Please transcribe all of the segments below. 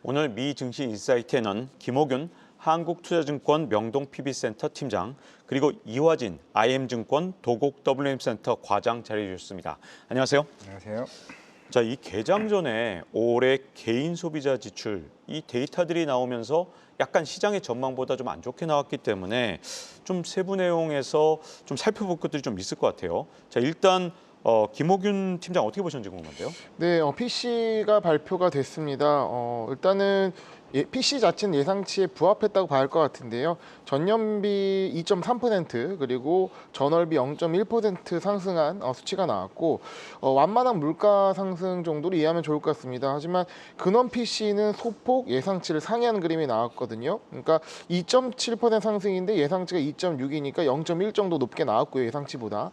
오늘 미 증시 인사이트에는 김호균 한국투자증권 명동 PB센터 팀장, 그리고 이화진 IM증권 도곡 WM센터 과장 자리해 주셨습니다. 안녕하세요. 안녕하세요. 자, 이 개장 전에 올해 개인 소비자 지출 이 데이터들이 나오면서 약간 시장의 전망보다 좀 안 좋게 나왔기 때문에 좀 세부 내용에서 좀 살펴볼 것들이 좀 있을 것 같아요. 자, 일단 김호균 팀장 어떻게 보셨는지 궁금한데요. 네, PC가 발표가 됐습니다. 일단은 PC 자체는 예상치에 부합했다고 봐야 할 것 같은데요. 전년비 2.3% 그리고 전월비 0.1% 상승한 수치가 나왔고 완만한 물가 상승 정도로 이해하면 좋을 것 같습니다. 하지만 근원 PC는 소폭 예상치를 상회하는 그림이 나왔거든요. 그러니까 2.7% 상승인데 예상치가 2.6이니까 0.1 정도 높게 나왔고요, 예상치보다.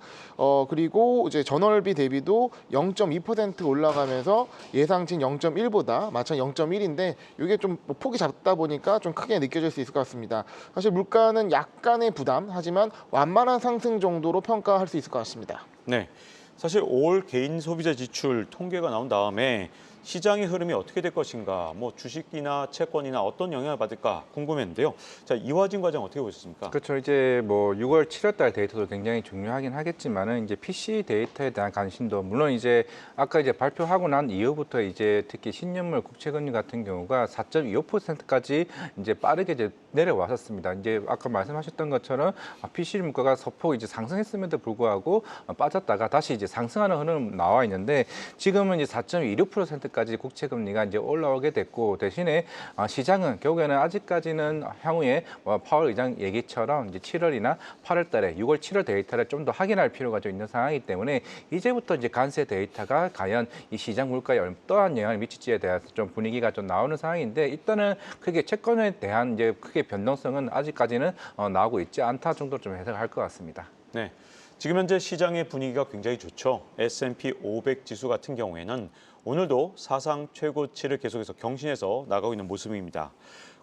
그리고 이제 전월비 대비도 0.2% 올라가면서 예상치는 0.1보다 마찬가지 0.1인데 이게 좀 폭이 작다 보니까 좀 크게 느껴질 수 있을 것 같습니다. 사실 물가는 약간의 부담, 하지만 완만한 상승 정도로 평가할 수 있을 것 같습니다. 네, 사실 올 개인 소비자 지출 통계가 나온 다음에 시장의 흐름이 어떻게 될 것인가, 뭐 주식이나 채권이나 어떤 영향을 받을까 궁금했는데요. 자, 이화진 과장 어떻게 보셨습니까? 그렇죠. 이제 뭐 6월, 7월 달 데이터도 굉장히 중요하긴 하겠지만은 이제 PC 데이터에 대한 관심도 물론 이제 아까 이제 발표하고 난 이후부터 이제 특히 신년물 국채금리 같은 경우가 4.25%까지 이제 빠르게 이제 내려왔었습니다. 이제 아까 말씀하셨던 것처럼 PC 물가가 소폭 이제 상승했음에도 불구하고 빠졌다가 다시 이제 상승하는 흐름 나와 있는데 지금은 이제 4.26%까지 국채금리가 이제 올라오게 됐고 대신에 시장은 결국에는 아직까지는 향후에 파월 의장 얘기처럼 이제 7월이나 8월달에 6월, 7월 데이터를 좀 더 확인할 필요가 좀 있는 상황이기 때문에 이제부터 이제 관세 데이터가 과연 이 시장 물가에 어떠한 영향을 미칠지에 대해서 좀 분위기가 좀 나오는 상황인데 일단은 크게 채권에 대한 이제 크게 변동성은 아직까지는 나오고 있지 않다 정도 좀 해석할 것 같습니다. 네, 지금 현재 시장의 분위기가 굉장히 좋죠. S&P 500 지수 같은 경우에는 오늘도 사상 최고치를 계속해서 경신해서 나가고 있는 모습입니다.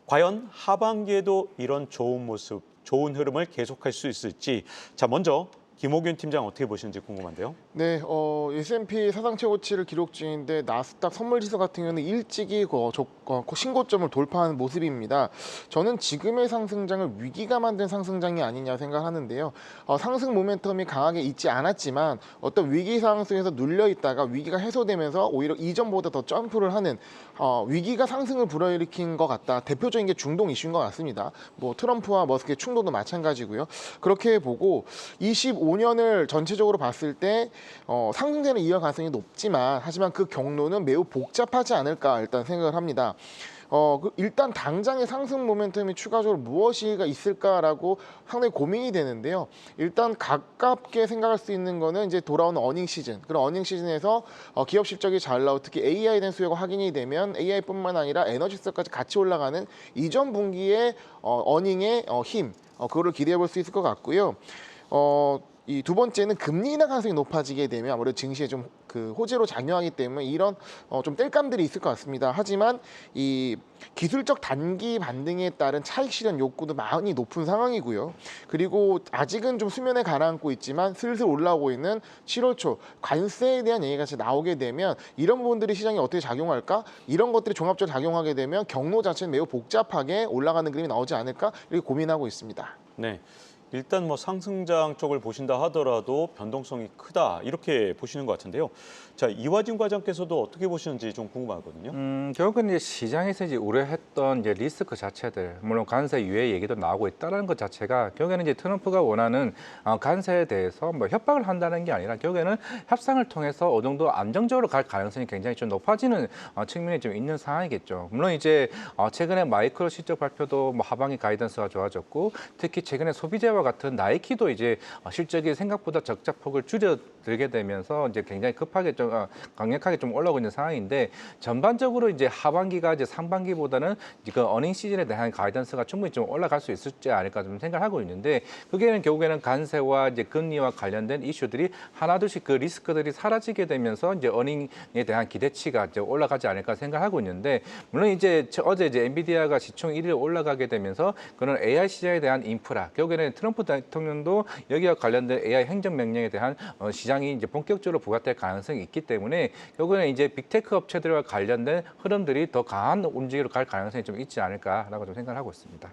과연 하반기에도 이런 좋은 모습, 좋은 흐름을 계속할 수 있을지, 자, 먼저 김호균 팀장 어떻게 보시는지 궁금한데요. 네, S&P 사상 최고치를 기록 중인데 나스닥 선물지수 같은 경우는 일찍이 신고점을 돌파하는 모습입니다. 저는 지금의 상승장을 위기가 만든 상승장이 아니냐 생각하는데요. 상승 모멘텀이 강하게 있지 않았지만 어떤 위기 상황 속에서 눌려 있다가 위기가 해소되면서 오히려 이전보다 더 점프를 하는 위기가 상승을 불러일으킨 것 같다. 대표적인 게 중동 이슈인 것 같습니다. 뭐 트럼프와 머스크의 충돌도 마찬가지고요. 그렇게 보고 25년을 전체적으로 봤을 때 상승세는 이어갈 가능성이 높지만 하지만 그 경로는 매우 복잡하지 않을까 일단 생각을 합니다. 일단 당장의 상승 모멘텀이 추가적으로 무엇이가 있을까라고 상당히 고민이 되는데요. 일단 가깝게 생각할 수 있는 거는 이제 돌아오는 어닝 시즌. 그런 어닝 시즌에서 기업 실적이 잘 나오고 특히 AI에 대한 수요가 확인이 되면 AI뿐만 아니라 에너지 수요까지 같이 올라가는 이전 분기의 어닝의 힘, 그거를 기대해 볼 수 있을 것 같고요. 이 두 번째는 금리 인하 가능성이 높아지게 되면 아무래도 증시에 좀 그 호재로 작용하기 때문에 이런 좀 땔감들이 있을 것 같습니다. 하지만 이 기술적 단기 반등에 따른 차익 실현 욕구도 많이 높은 상황이고요. 그리고 아직은 좀 수면에 가라앉고 있지만 슬슬 올라오고 있는 7월 초 관세에 대한 얘기가 나오게 되면 이런 부분들이 시장에 어떻게 작용할까? 이런 것들이 종합적으로 작용하게 되면 경로 자체는 매우 복잡하게 올라가는 그림이 나오지 않을까? 이렇게 고민하고 있습니다. 네, 일단 뭐 상승장 쪽을 보신다 하더라도 변동성이 크다 이렇게 보시는 것 같은데요. 자, 이화진 과장께서도 어떻게 보시는지 좀 궁금하거든요. 결국은 이제 시장에서 이제 우려했던 이제 리스크 자체들, 물론 관세 유예 얘기도 나오고 있다는 것 자체가 결국에는 이제 트럼프가 원하는 관세에 대해서 뭐 협박을 한다는 게 아니라 결국에는 협상을 통해서 어느 정도 안정적으로 갈 가능성이 굉장히 좀 높아지는 측면이 좀 있는 상황이겠죠. 물론 이제 최근에 마이크로 실적 발표도 뭐 하반기 가이던스가 좋아졌고 특히 최근에 소비재와 같은 나이키도 이제 실적이 생각보다 적자폭을 줄여들게 되면서 이제 굉장히 급하게 좀 강력하게 좀 올라오고 있는 상황인데 전반적으로 이제 하반기가 이제 상반기보다는 그 어닝 시즌에 대한 가이던스가 충분히 좀 올라갈 수 있을지 않을까 좀 생각하고 있는데 그게는 결국에는 관세와 이제 금리와 관련된 이슈들이 하나둘씩 그 리스크들이 사라지게 되면서 이제 어닝에 대한 기대치가 이제 올라가지 않을까 생각하고 있는데 물론 이제 어제 이제 엔비디아가 시총 1위로 올라가게 되면서 그런 AI 시장에 대한 인프라 결국에는 트럼프 대통령도 여기와 관련된 AI 행정명령에 대한 시장이 이제 본격적으로 부각될 가능성이 있기 때문에 결국에는 이제 빅테크 업체들과 관련된 흐름들이 더 강한 움직임으로 갈 가능성이 좀 있지 않을까라고 좀 생각을 하고 있습니다.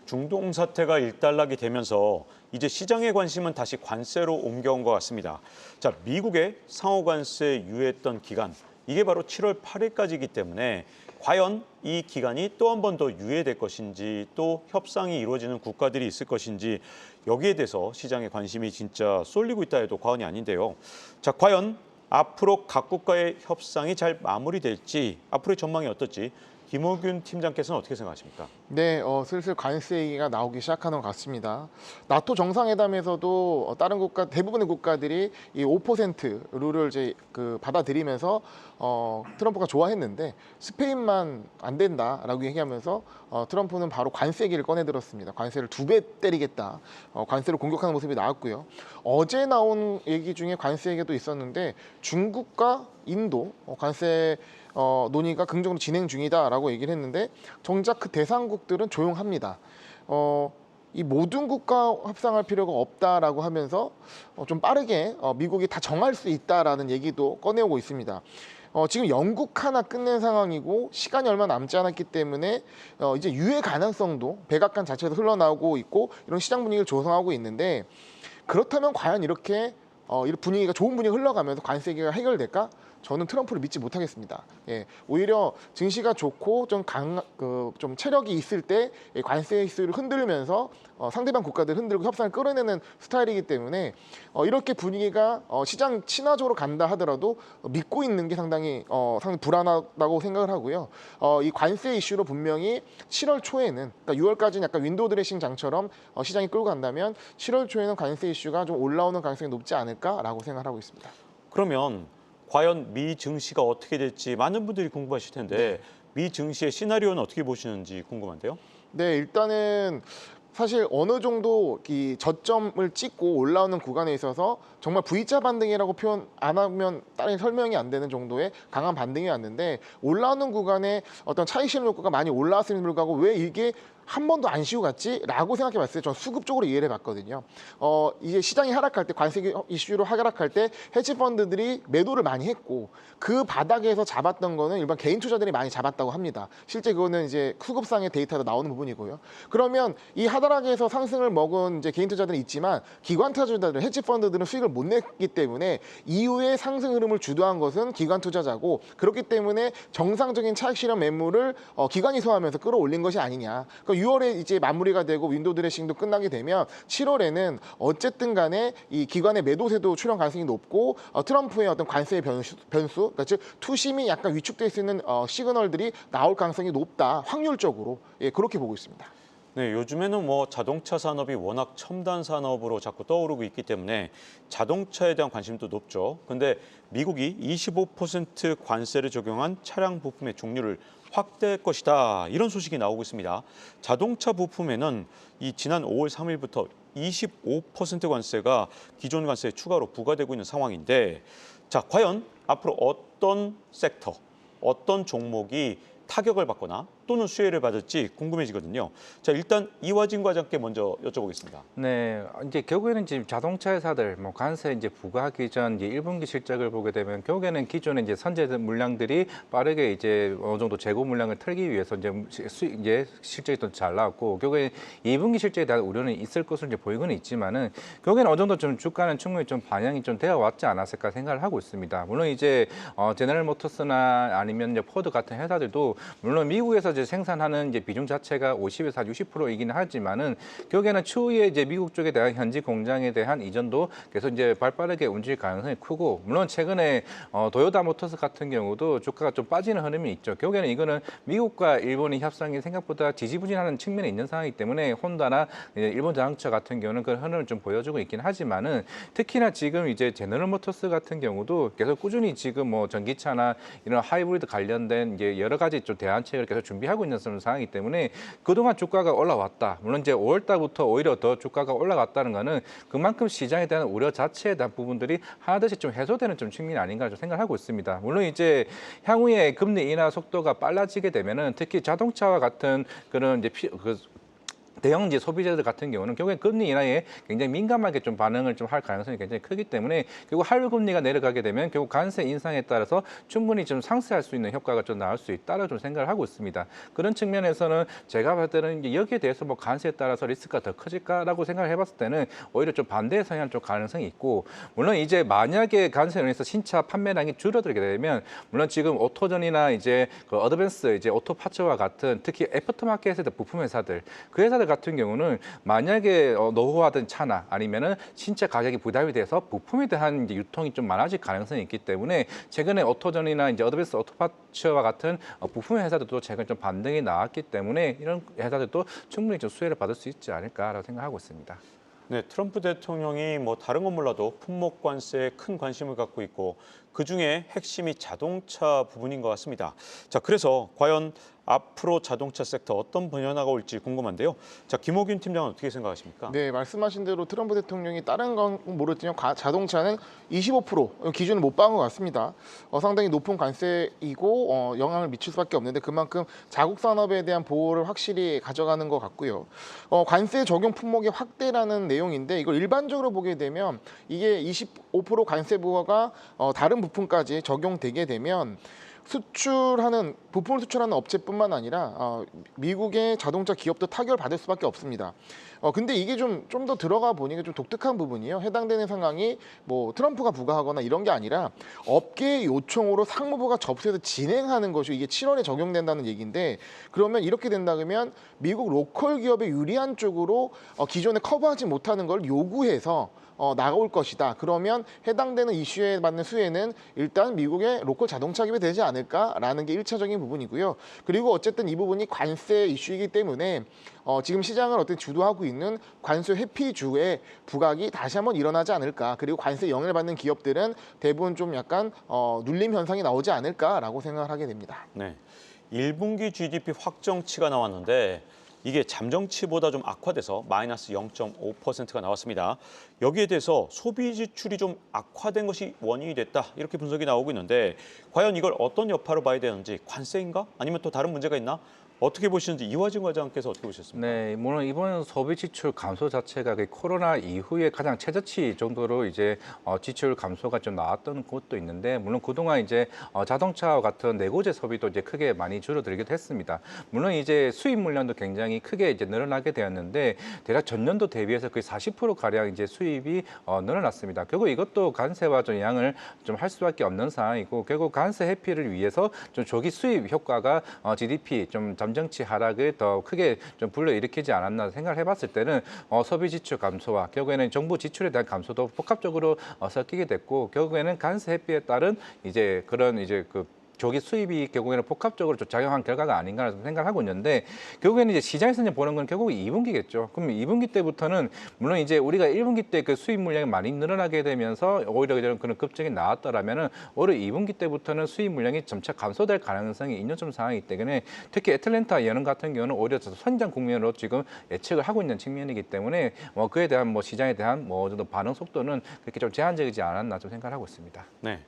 중동 사태가 일단락이 되면서 이제 시장의 관심은 다시 관세로 옮겨온 것 같습니다. 자, 미국의 상호 관세 유예했던 기간, 이게 바로 7월 8일까지이기 때문에 과연 이 기간이 또 한 번 더 유예될 것인지 또 협상이 이루어지는 국가들이 있을 것인지 여기에 대해서 시장의 관심이 진짜 쏠리고 있다 해도 과언이 아닌데요. 자, 과연 앞으로 각 국가의 협상이 잘 마무리될지 앞으로의 전망이 어떨지 김호균 팀장께서는 어떻게 생각하십니까? 네, 슬슬 관세 얘기가 나오기 시작하는 것 같습니다. 나토 정상회담에서도 다른 국가 대부분의 국가들이 이 5% 룰을 이제 받아들이면서 트럼프가 좋아했는데 스페인만 안 된다라고 얘기하면서 트럼프는 바로 관세 얘기를 꺼내들었습니다. 관세를 2배 때리겠다. 관세를 공격하는 모습이 나왔고요. 어제 나온 얘기 중에 관세 얘기도 있었는데 중국과 인도 관세 논의가 긍정적으로 진행 중이다라고 얘기를 했는데 정작 그 대상국들은 조용합니다. 이 모든 국가 협상할 필요가 없다라고 하면서 좀 빠르게 미국이 다 정할 수 있다라는 얘기도 꺼내오고 있습니다. 지금 영국 하나 끝낸 상황이고 시간이 얼마 남지 않았기 때문에 이제 유예 가능성도 백악관 자체에서 흘러나오고 있고 이런 시장 분위기를 조성하고 있는데 그렇다면 과연 이렇게 분위기가 좋은 분위기가 흘러가면서 관세 얘기가 해결될까? 저는 트럼프를 믿지 못하겠습니다. 예, 오히려 증시가 좋고 좀 체력이 있을 때 관세 이슈를 흔들면서 상대방 국가들 흔들고 협상을 끌어내는 스타일이기 때문에 이렇게 분위기가 시장 친화적으로 간다 하더라도 믿고 있는 게 상당히 불안하다고 생각을 하고요. 이 관세 이슈로 분명히 7월 초에는 그러니까 6월까지는 약간 윈도우 드레싱 장처럼 시장이 끌고 간다면 7월 초에는 관세 이슈가 좀 올라오는 가능성이 높지 않을까라고 생각하고 있습니다. 그러면 과연 미 증시가 어떻게 될지 많은 분들이 궁금하실 텐데 미 증시의 시나리오는 어떻게 보시는지 궁금한데요. 네, 일단은 사실 어느 정도 이 저점을 찍고 올라오는 구간에 있어서 정말 V자 반등이라고 표현 안 하면 다른 설명이 안 되는 정도의 강한 반등이 왔는데 올라오는 구간에 어떤 차익 실현 효과가 많이 올라왔음에도 불구하고 왜 이게 한 번도 안 쉬고 갔지? 라고 생각해 봤을 때 저는 수급적으로 이해를 해봤거든요. 이게 시장이 하락할 때 관세 이슈로 하락할 때 헤지 펀드들이 매도를 많이 했고 그 바닥에서 잡았던 거는 일반 개인 투자들이 많이 잡았다고 합니다. 실제 그거는 이제 수급상의 데이터도 나오는 부분이고요. 그러면 이 하락에서 상승을 먹은 이제 개인 투자들이 있지만 기관 투자자들, 헤지 펀드들은 수익을 못 냈기 때문에 이후에 상승 흐름을 주도한 것은 기관 투자자고 그렇기 때문에 정상적인 차익 실현 매물을 기관이 소화하면서 끌어올린 것이 아니냐. 그러니까 6월에 이제 마무리가 되고 윈도우 드레싱도 끝나게 되면 7월에는 어쨌든 간에 이 기관의 매도세도 출현 가능성이 높고 트럼프의 어떤 관세의 변수 그러니까 즉 투심이 약간 위축될 수 있는 시그널들이 나올 가능성이 높다. 확률적으로 그렇게 보고 있습니다. 네, 요즘에는 뭐 자동차 산업이 워낙 첨단 산업으로 자꾸 떠오르고 있기 때문에 자동차에 대한 관심도 높죠. 근데 미국이 25% 관세를 적용한 차량 부품의 종류를 확대할 것이다. 이런 소식이 나오고 있습니다. 자동차 부품에는 이 지난 5월 3일부터 25% 관세가 기존 관세에 추가로 부과되고 있는 상황인데 자, 과연 앞으로 어떤 섹터, 어떤 종목이 타격을 받거나 또는 수혜를 받을지 궁금해지거든요. 자, 일단 이화진 과장께 먼저 여쭤보겠습니다. 네, 이제 결국에는 지금 자동차 회사들 뭐 관세 이제 부과하기 전 이제 1분기 실적을 보게 되면 결국에는 기존의 이제 선제 물량들이 빠르게 이제 어느 정도 재고 물량을 털기 위해서 이제 실적이 또 잘 나왔고 결국에 2분기 실적에 대한 우려는 있을 것으로 이제 보이고는 있지만은 결국에는 어느 정도 좀 주가는 충분히 좀 반영이 좀 되어 왔지 않았을까 생각을 하고 있습니다. 물론 이제 제너럴 모터스나 아니면 이제 포드 같은 회사들도 물론 미국에서 이제 생산하는 이제 비중 자체가 50에서 한 60%이기는 하지만은 결국에는 추후에 이제 미국 쪽에 대한 현지 공장에 대한 이전도 계속 이제 발빠르게 움직일 가능성이 크고 물론 최근에 도요타 모터스 같은 경우도 주가가 좀 빠지는 흐름이 있죠. 결국에는 이거는 미국과 일본의 협상이 생각보다 지지부진하는 측면이 있는 상황이기 때문에 혼다나 일본 자동차 같은 경우는 그런 흐름을 좀 보여주고 있긴 하지만은 특히나 지금 이제 제너럴 모터스 같은 경우도 계속 꾸준히 지금 뭐 전기차나 이런 하이브리드 관련된 이제 여러 가지 좀 대안책을 계속 준비하고 있는 상황이기 때문에 그동안 주가가 올라왔다. 물론 이제 5월 달부터 오히려 더 주가가 올라갔다는 거는 그만큼 시장에 대한 우려 자체에 대한 부분들이 하나둘씩 좀 해소되는 좀 측면이 아닌가 좀 생각하고 있습니다. 물론 이제 향후에 금리 인하 속도가 빨라지게 되면은 특히 자동차와 같은 그런 이제 대형 이제 소비자들 같은 경우는 결국에 금리 인하에 굉장히 민감하게 좀 반응을 좀 할 가능성이 굉장히 크기 때문에 결국 할부 금리가 내려가게 되면 결국 관세 인상에 따라서 충분히 좀 상쇄할 수 있는 효과가 좀 나올 수 있다라고 좀 생각을 하고 있습니다. 그런 측면에서는 제가 봤을 때는 이제 여기에 대해서 뭐 관세에 따라서 리스크가 더 커질까라고 생각을 해봤을 때는 오히려 좀 반대의 성향 좀 가능성이 있고 물론 이제 만약에 관세로 인해서 신차 판매량이 줄어들게 되면 물론 지금 오토전이나 이제 그 어드밴스 이제 오토 파츠와 같은 특히 애프터마켓의 부품 회사들 그 회사들 같은 경우는 만약에 노후화된 차나 아니면은 신차 가격이 부담이 돼서 부품에 대한 이제 유통이 좀 많아질 가능성이 있기 때문에 최근에 오토전이나 이제 어드밴스 오토파츠와 같은 부품 회사들도 최근 좀 반등이 나왔기 때문에 이런 회사들도 충분히 좀 수혜를 받을 수 있지 않을까라고 생각하고 있습니다. 네, 트럼프 대통령이 뭐 다른 건 몰라도 품목 관세에 큰 관심을 갖고 있고 그중에 핵심이 자동차 부분인 것 같습니다. 자, 그래서 과연 앞으로 자동차 섹터 어떤 변화가 올지 궁금한데요. 자, 김호균 팀장은 어떻게 생각하십니까? 네, 말씀하신 대로 트럼프 대통령이 다른 건 모르겠지만 자동차는 25% 기준을 못 박은 것 같습니다. 상당히 높은 관세이고 영향을 미칠 수밖에 없는데 그만큼 자국 산업에 대한 보호를 확실히 가져가는 것 같고요. 관세 적용 품목의 확대라는 내용인데 이걸 일반적으로 보게 되면 이게 25% 관세 부과가 다른 부품까지 적용되게 되면 부품을 수출하는 업체뿐만 아니라 미국의 자동차 기업도 타격을 받을 수밖에 없습니다. 근데 이게 좀 더 들어가 보니까 좀 독특한 부분이에요. 해당되는 상황이 뭐 트럼프가 부과하거나 이런 게 아니라 업계의 요청으로 상무부가 접수해서 진행하는 것이 이게 7월에 적용된다는 얘기인데 그러면 이렇게 된다면 미국 로컬 기업에 유리한 쪽으로 기존에 커버하지 못하는 걸 요구해서 나올 것이다. 그러면 해당되는 이슈에 맞는 수혜는 일단 미국의 로컬 자동차 기업이 되지 않을까라는 게 1차적인 부분이고요. 그리고 어쨌든 이 부분이 관세 이슈이기 때문에 지금 시장을 어떻게 주도하고 있는 관세 회피주의 부각이 다시 한번 일어나지 않을까. 그리고 관세 영향을 받는 기업들은 대부분 좀 약간 눌림 현상이 나오지 않을까라고 생각을 하게 됩니다. 네, 1분기 GDP 확정치가 나왔는데 이게 잠정치보다 좀 악화돼서 마이너스 0.5%가 나왔습니다. 여기에 대해서 소비 지출이 좀 악화된 것이 원인이 됐다 이렇게 분석이 나오고 있는데 과연 이걸 어떤 여파로 봐야 되는지 관세인가? 아니면 또 다른 문제가 있나? 어떻게 보시는지 이화진 과장께서 어떻게 보셨습니까? 네, 물론 이번 소비 지출 감소 자체가 그 코로나 이후에 가장 최저치 정도로 이제 지출 감소가 좀 나왔던 곳도 있는데 물론 그동안 이제 자동차와 같은 내구재 소비도 이제 크게 많이 줄어들기도 했습니다. 물론 이제 수입 물량도 굉장히 크게 이제 늘어나게 되었는데 대략 전년도 대비해서 거의 40% 가량 이제 수입이 늘어났습니다. 결국 이것도 관세와 좀 영향을 좀 할 수밖에 없는 상황이고 결국 관세 회피를 위해서 좀 조기 수입 효과가 GDP 좀 잠정치 하락을 더 크게 좀 불러일으키지 않았나 생각을 해봤을 때는 소비 지출 감소와 결국에는 정부 지출에 대한 감소도 복합적으로 섞이게 됐고 결국에는 관세 회피에 따른 이제 그런 이제 그 조기 수입이 결국에는 복합적으로 좀 작용한 결과가 아닌가 생각을 하고 있는데 결국에는 이제 시장에서 이제 보는 건 결국 2분기겠죠. 그럼 2분기 때부터는 물론 이제 우리가 1분기 때 그 수입 물량이 많이 늘어나게 되면서 오히려 그런 급증이 나왔더라면은 오히려 2분기 때부터는 수입 물량이 점차 감소될 가능성이 있는 좀 상황이기 때문에 특히 애틀랜타 연은 같은 경우는 오히려 선장 국면으로 지금 예측을 하고 있는 측면이기 때문에 뭐 그에 대한 뭐 시장에 대한 뭐 정도 반응 속도는 그렇게 좀 제한적이지 않았나 좀 생각을 하고 있습니다. 네,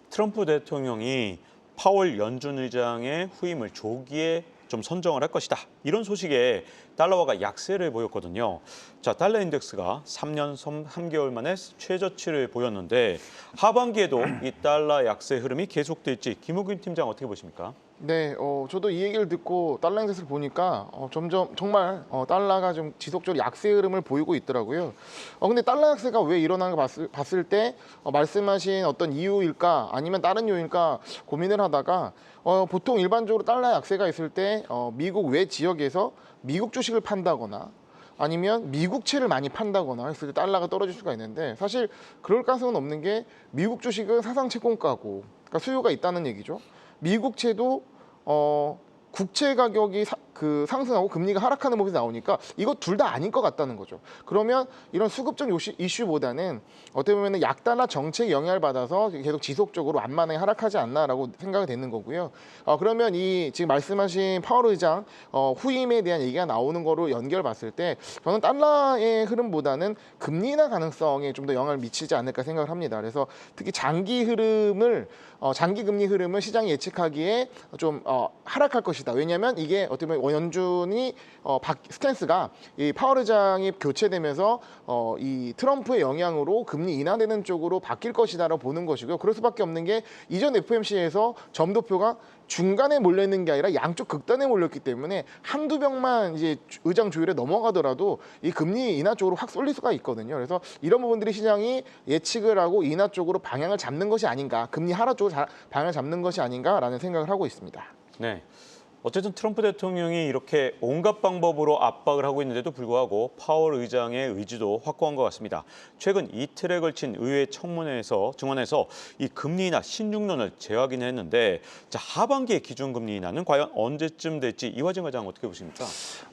트럼프 대통령이 파월 연준 의장의 후임을 조기에 좀 선정을 할 것이다. 이런 소식에 달러화가 약세를 보였거든요. 자, 달러 인덱스가 3년 3개월 만에 최저치를 보였는데 하반기에도 이 달러 약세 흐름이 계속될지 김우균 팀장 어떻게 보십니까? 네, 저도 이 얘기를 듣고 달러 인덱스를 보니까 점점 정말 달러가 좀 지속적으로 약세 흐름을 보이고 있더라고요. 근데 달러 약세가 왜 일어나는 거 봤을 때 말씀하신 어떤 이유일까 아니면 다른 이유일까 고민을 하다가 보통 일반적으로 달러 약세가 있을 때 미국 외 지역에서 미국 주식을 판다거나 아니면 미국채를 많이 판다거나 했을 때 달러가 떨어질 수가 있는데 사실 그럴 가능성은 없는 게 미국 주식은 사상 채권가고 그러니까 수요가 있다는 얘기죠. 미국채도 국채 가격이 상승하고 금리가 하락하는 모습이 나오니까 이거 둘 다 아닌 것 같다는 거죠. 그러면 이런 수급적 이슈보다는 어떻게 보면 약달러 정책 영향을 받아서 계속 지속적으로 완만하게 하락하지 않나라고 생각이 되는 거고요. 그러면 이 지금 말씀하신 파월 의장 후임에 대한 얘기가 나오는 거로 연결 봤을 때 저는 달러의 흐름보다는 금리 인하 가능성에 좀 더 영향을 미치지 않을까 생각을 합니다. 그래서 특히 장기 금리 흐름을 시장이 예측하기에 좀 하락할 것이다. 왜냐하면 이게 어떻게 보면 연준이 스탠스가 이 파월 의장이 교체되면서 이 트럼프의 영향으로 금리 인하되는 쪽으로 바뀔 것이다라고 보는 것이고요. 그럴 수밖에 없는 게 이전 FOMC에서 점도표가 중간에 몰려 있는 게 아니라 양쪽 극단에 몰렸기 때문에 한두 병만 이제 의장 조율에 넘어가더라도 이 금리 인하 쪽으로 확 쏠릴 수가 있거든요. 그래서 이런 부분들이 시장이 예측을 하고 인하 쪽으로 방향을 잡는 것이 아닌가, 금리 하락 쪽으로 방향을 잡는 것이 아닌가라는 생각을 하고 있습니다. 네. 어쨌든 트럼프 대통령이 이렇게 온갖 방법으로 압박을 하고 있는데도 불구하고 파월 의장의 의지도 확고한 것 같습니다. 최근 이틀에 걸친 의회 증원에서 이 금리 인하 신중론을 재확인했는데 자, 하반기의 기준금리 인하는 과연 언제쯤 될지 이화정 과장 어떻게 보십니까?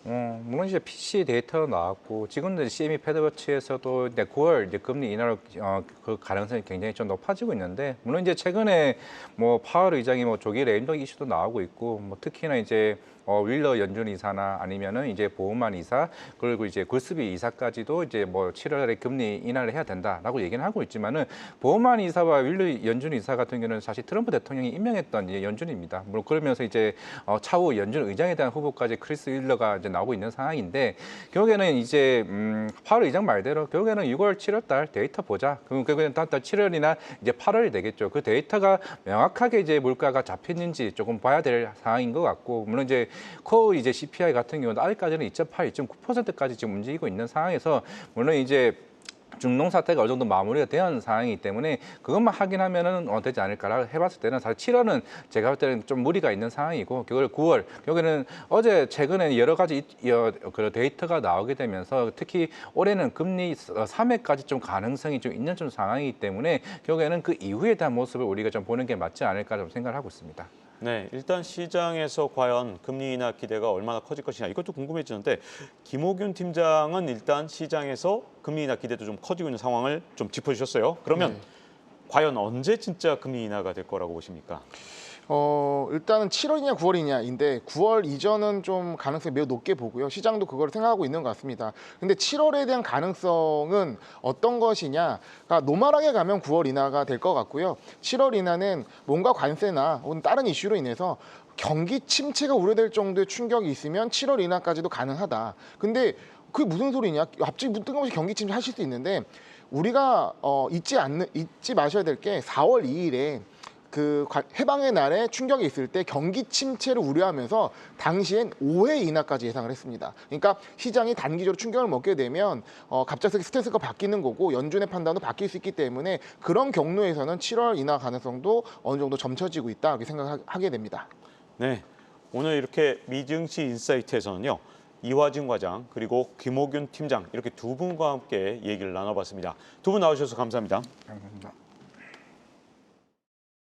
물론 이제 PC 데이터가 나왔고 지금도 CME 패드워치에서도 이제 9월 이제 금리 인하로 그 가능성이 굉장히 좀 높아지고 있는데 물론 이제 최근에 뭐 파월 의장이 뭐 조기 레임덕 이슈도 나오고 있고 뭐 특히나 이제 윌러 연준 이사나 아니면은 이제 보우만 이사 그리고 이제 골스비 이사까지도 이제 뭐 7월에 금리 인하를 해야 된다라고 얘기는 하고 있지만은 보우만 이사와 윌러 연준 이사 같은 경우는 사실 트럼프 대통령이 임명했던 이제 연준입니다. 물론 그러면서 이제 차후 연준 의장에 대한 후보까지 크리스 윌러가 이제 나오고 있는 상황인데 결국에는 이제 파월 의장 말대로 결국에는 6월 7월 달 데이터 보자. 그럼 결국에는 다음 달 7월이나 이제 8월이 되겠죠. 그 데이터가 명확하게 이제 물가가 잡혔는지 조금 봐야 될 상황인 것 같고 물론 이제 코어 이제 CPI 같은 경우는 아직까지는 2.8, 2.9%까지 지금 움직이고 있는 상황에서 물론 이제 중농 사태가 어느 정도 마무리가 된 상황이기 때문에 그것만 확인하면은 되지 않을까라고 해봤을 때는 사실 7월은 제가 볼 때는 좀 무리가 있는 상황이고 결국 9월 여기는 어제 최근에 여러 가지 그 데이터가 나오게 되면서 특히 올해는 금리 3회까지 좀 가능성이 좀 있는 좀 상황이기 때문에 결국에는 그 이후에 대한 모습을 우리가 좀 보는 게 맞지 않을까 좀 생각을 하고 있습니다. 네, 일단 시장에서 과연 금리 인하 기대가 얼마나 커질 것이냐 이것도 궁금해지는데 김호균 팀장은 일단 시장에서 금리 인하 기대도 좀 커지고 있는 상황을 좀 짚어주셨어요. 그러면 과연 언제 진짜 금리 인하가 될 거라고 보십니까? 일단은 7월이냐 9월이냐인데 9월 이전은 좀 가능성이 매우 높게 보고요. 시장도 그걸 생각하고 있는 것 같습니다. 근데 7월에 대한 가능성은 어떤 것이냐? 그러니까 노멀하게 가면 9월 인하가 될 것 같고요. 7월 인하는 뭔가 관세나 혹은 다른 이슈로 인해서 경기 침체가 우려될 정도의 충격이 있으면 7월 인하까지도 가능하다. 근데 그게 무슨 소리냐? 갑자기 뜬금없이 경기 침체 하실 수 있는데 우리가 잊지 마셔야 될 게 4월 2일에 그 해방의 날에 충격이 있을 때 경기 침체를 우려하면서 당시엔 5회 인하까지 예상을 했습니다. 그러니까 시장이 단기적으로 충격을 먹게 되면 갑작스럽게 스탠스가 바뀌는 거고 연준의 판단도 바뀔 수 있기 때문에 그런 경로에서는 7월 인하 가능성도 어느 정도 점쳐지고 있다 이렇게 생각하게 됩니다. 네, 오늘 이렇게 미증시 인사이트에서는요. 이화진 과장 그리고 김호균 팀장 이렇게 두 분과 함께 얘기를 나눠봤습니다. 두 분 나오셔서 감사합니다. 감사합니다.